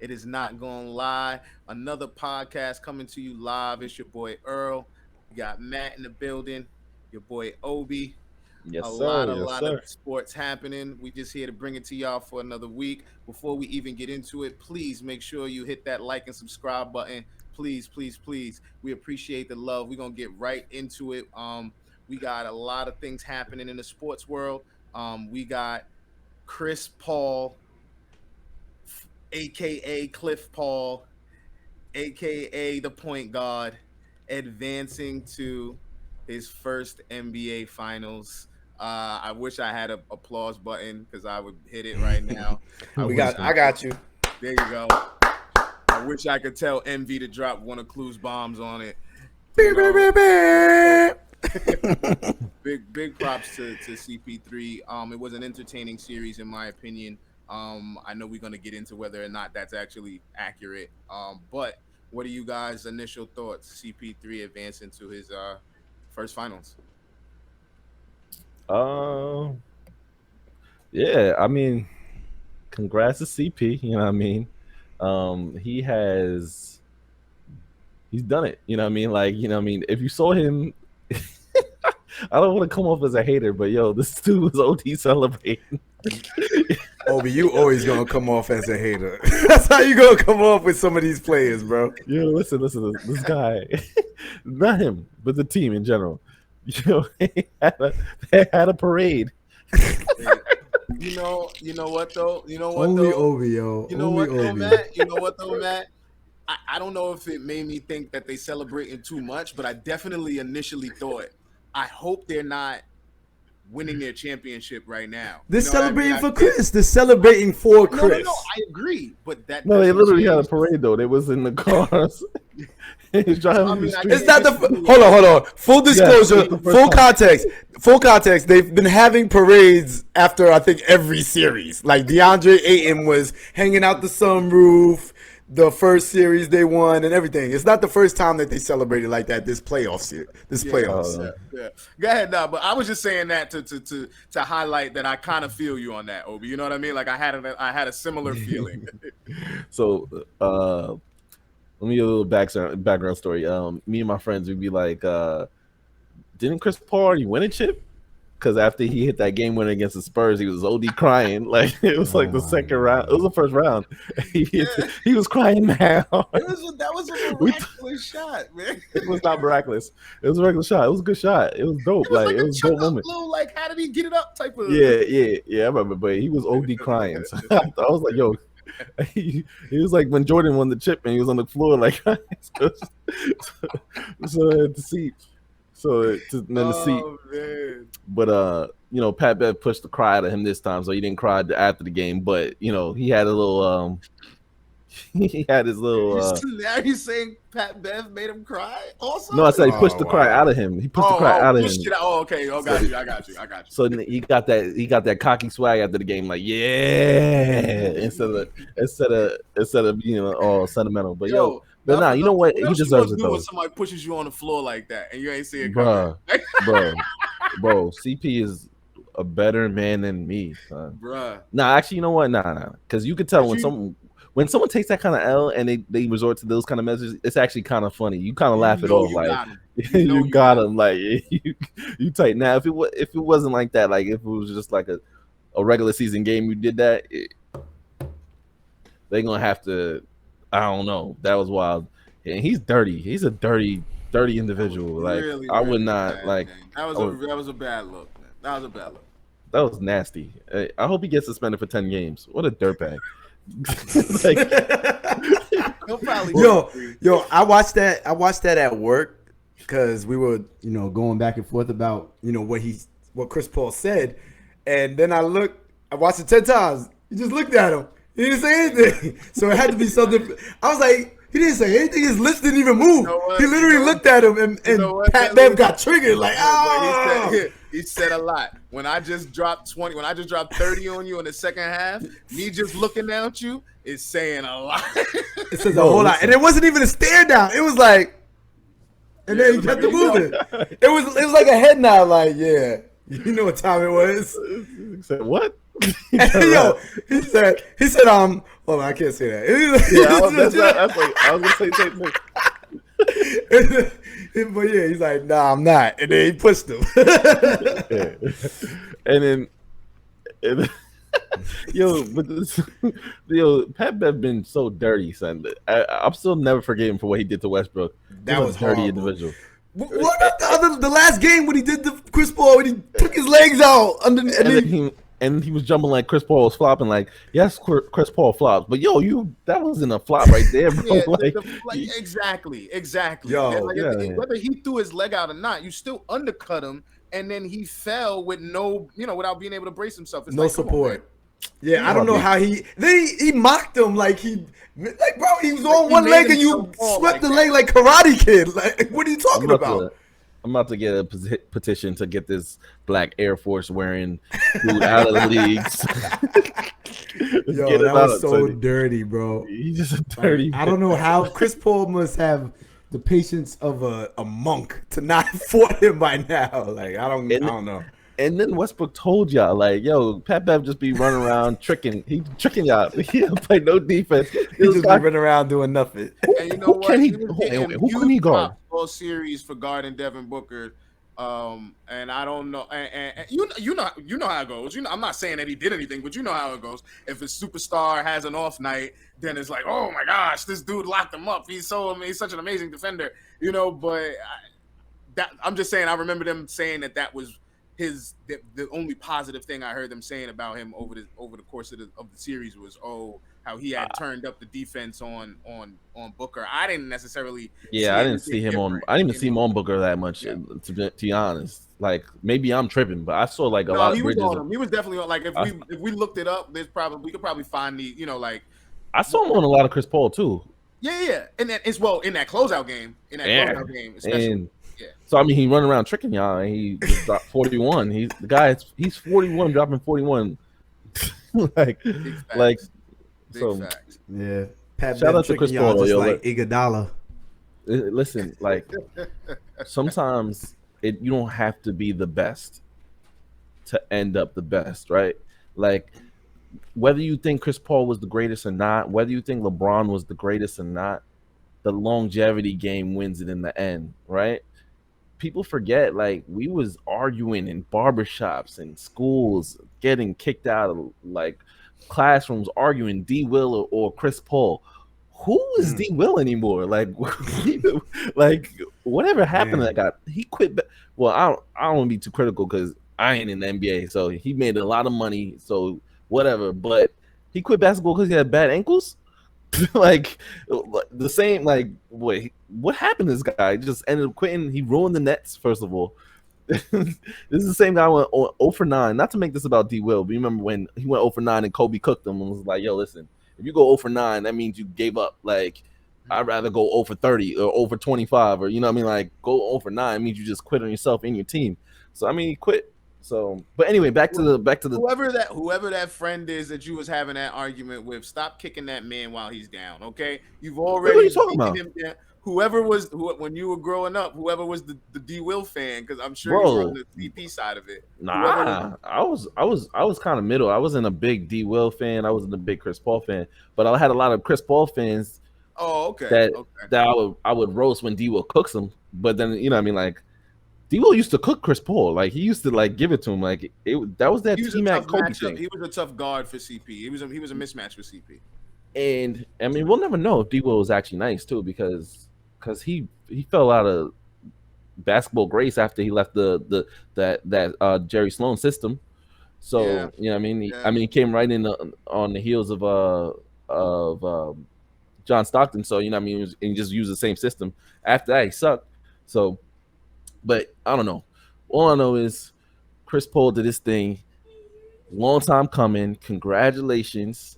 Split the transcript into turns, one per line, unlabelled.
It is not going to lie. Another podcast coming to you live. It's your boy Earl. We got Matt in the building. Your boy Obi.
Yes,
A
sir.
lot, a
Yes,
lot of
sir.
sports happening. We just here to bring it to y'all for another week. Before we even get into it, please make sure you hit that like and subscribe button. Please, please, please. We appreciate the love. We're gonna get right into it. We got a lot of things happening in the sports world. We got Chris Paul, aka Cliff Paul, aka the point guard, advancing to his first NBA Finals. I wish I had a applause button because I would hit it right now. I
We
wish
got.
I
I
could.
got you.
There you go. I wish I could tell Envy to drop one of Clue's bombs on it. You
Beep, beep,
know,
beep, beep.
big props to CP3. It was an entertaining series in my opinion. I know we're gonna get into whether or not that's actually accurate. But what are you guys' initial thoughts? CP3 advancing to his first finals.
Um, yeah. I mean, congrats to CP. You know what I mean? He has he's done it. You know what I mean? Like, you know what I mean? If you saw him, I don't want to come off as a hater, but yo, this dude was OD celebrating.
Obi, you always gonna come off as a hater. That's how you gonna come off with some of these players, bro.
Yo, listen, this guy, not him, but the team in general. Yo, they had a parade.
You know what though?
Only Obi, yo.
You know
Only
what though,
Obi.
Matt? You know what though, Matt? I don't know if it made me think that they celebrating too much, but I definitely initially thought, I hope they're not winning their championship right now.
They're
You know what I mean?
celebrating for Chris. They're celebrating for Chris.
No, I agree, but that
No, they
doesn't
literally had a
change-
parade though. They was in the cars. He was driving
I mean,
the
I
street.
guess-
It's not the hold on. Full disclosure,
it's the first
full
time.
context. Full context. They've been having parades after I think every series. Like DeAndre Ayton was hanging out the sunroof, the first series they won, and everything. It's not the first time that they celebrated like that this playoff series. Playoffs.
Yeah. Go ahead, no, but I was just saying that to highlight that I kind of feel you on that, Obi. You know what I mean? Like I had a similar feeling.
So, let me give a little background story. Me and my friends would be like, didn't Chris Paul already win a chip? Because after he hit that game winner against the Spurs, he was OD crying. Like it was like the second round. It was the first round. He was crying now.
That was a miraculous shot, man.
It was not miraculous. It was a regular shot. It was a good shot. It was dope.
It was
Like it was a dope moment.
Like how did he get it up? Type of
Yeah. I remember, but he was OD crying. So I was like, yo. He was like when Jordan won the chip and he was on the floor like so to see then to see
man.
but you know Pat Bev pushed the cry out of him this time so he didn't cry after the game but you know he had a little he had his little
Now you saying Pat Bev made him cry also?
no I said he pushed the cry out of him. He pushed the cry out of him.
Okay. I got you.
So he got that cocky swag after the game, like yeah, instead of you know all sentimental. But but nah, you know what? He deserves it though.
When somebody pushes you on the floor like that and you ain't see it
Bruh,
coming,
bro. CP is a better man than me, son.
bruh.
Nah, actually, you know what? Nah, because you could tell when someone takes that kind of L and they resort to those kind of messages, it's actually kind of funny. You kind of laugh it off, like you got him, like you tight. Now, if it wasn't like that, like if it was just like a regular season game, you did that, they're gonna have to. I don't know. That was wild, and he's dirty. He's a dirty individual. Like
really,
I would not
bad,
like.
man. That was a bad look, man. That was a bad look.
That was nasty. I hope he gets suspended for 10 games. What a dirtbag. Like,
He'll probably
Yo, I watched that at work because we were, going back and forth about, what Chris Paul said. And then I watched it 10 times. He just looked at him. He didn't say anything. So it had to be something. I was like, he didn't say anything. His lips didn't even move. He literally looked at him and Pat Bev got triggered. Like,
He said a lot. When I just dropped 20, when I just dropped 30 on you in the second half, me just looking at you is saying a lot.
It says a whole lot. And it wasn't even a stare down. It was like, and then he kept it moving. It was like a head nod, like, yeah. You know what time it was.
he said, what? He
And,
turned around.
yo, he said, hold on, I can't say
Yeah, that's like I was gonna say the same thing.
but yeah, he's like, nah, I'm not. And then he pushed him.
Yeah. And then, and, yo, but this, yo, Pat Bev been so dirty, son. I'm still never forgetting for what he did to Westbrook. He's
That
a
was
dirty
horrible.
individual.
What about the last game when he did the Chris Paul when he took his legs out under and
And then
then
he was jumping like Chris Paul was flopping. Like, yes, Chris Paul flops, but yo, that wasn't a flop right there, bro.
Yeah,
Like,
like exactly.
Yo,
Like,
yeah,
whether he threw his leg out or not, you still undercut him, and then he fell with no, without being able to brace himself. It's
no
like, come on, man.
support. Yeah, I don't know how he. Then he mocked him like bro, he was on
he
one
made
leg and you
himself fall
swept
like
the
that.
leg like Karate Kid. Like, what are you talking about?
I'm about to get a petition to get this black Air Force wearing dude out of the leagues.
Yo,
Get him
that was
out,
so
sonny.
dirty, bro.
He's just a
Like,
dirty.
I don't know how Chris Paul must have the patience of a monk to not fought him by now. Like, I don't know.
And then Westbrook told y'all, like, yo, Pat Bev just be running around tricking. He tricking y'all. He don't play no defense.
He just be running around doing nothing.
And you know
Who
what?
can he?
was
Who
getting
can he
huge
guard?
props all series for guarding Devin Booker. And I don't know, and you know how it goes. I'm not saying that he did anything, but you know how it goes. If a superstar has an off night, then it's like, oh my gosh, this dude locked him up. He's such an amazing defender, But I'm just saying, I remember them saying that was the only positive thing I heard them saying about him over the course of the series was, how he had turned up the defense on Booker. I didn't necessarily
Yeah, I didn't see him on. I didn't even see him on Booker that much. Yeah. To be honest, like maybe I'm tripping, but I saw like a lot of bridges.
Was on him. He was definitely on. Like if we looked it up, we could probably find the like.
I saw him on a lot of Chris Paul too.
Yeah, and that as well in that closeout game. Especially.
And, yeah. So I mean, he running around tricking y'all, and he just dropped 41. He's 41, dropping 41. like. So
facts. Yeah. Pat
shout out to Chris Paul,
just
yo,
like Iguodala.
Listen, like sometimes you don't have to be the best to end up the best, right? Like whether you think Chris Paul was the greatest or not, whether you think LeBron was the greatest or not, the longevity game wins it in the end, right? People forget, like we was arguing in barbershops and schools, getting kicked out of like classrooms, arguing D. Will or Chris Paul. Who is D. Will anymore? Like, like whatever happened to that guy? He quit. Well, I don't want to be too critical because I ain't in the NBA, so he made a lot of money. So whatever, but he quit basketball because he had bad ankles. like the same. Like what happened to this guy? He just ended up quitting. He ruined the Nets. First of all, this is the same guy went 0 for 9. Not to make this about D. Will, but you remember when he went 0 for 9 and Kobe cooked him and was like, "Yo, listen, if you go 0 for 9, that means you gave up. Like, I'd rather go 0 for 30 or 0 for 25, or you know what I mean? Like, go 0 for 9 means you just quit on yourself and your team. So I mean, he quit. So, but anyway, back to the
whoever that friend is that you was having that argument with, stop kicking that man while he's down. Okay, you've already.
What are you talking about?
Him down. Whoever when you were growing up, whoever was the D. Will fan, because I'm sure
Bro,
you were on the CP side of it.
Nah, I was kind of middle. I wasn't a big D. Will fan. I wasn't a big Chris Paul fan, but I had a lot of Chris Paul fans.
Oh, okay.
That I would roast when D. Will cooks them, but then you know what I mean, like D. Will used to cook Chris Paul. Like he used to like give it to him. Like that was that team at Kobe thing.
He was a tough guard for CP. He was a mismatch for CP.
And I mean, we'll never know if D. Will was actually nice too, because he fell out of basketball grace after he left that Jerry Sloan system. So
yeah.
You know what I mean? He came right in on the heels of John Stockton. So you know what I mean? He just used the same system. After that, he sucked. So, but I don't know. All I know is Chris Paul did his thing. Long time coming. Congratulations.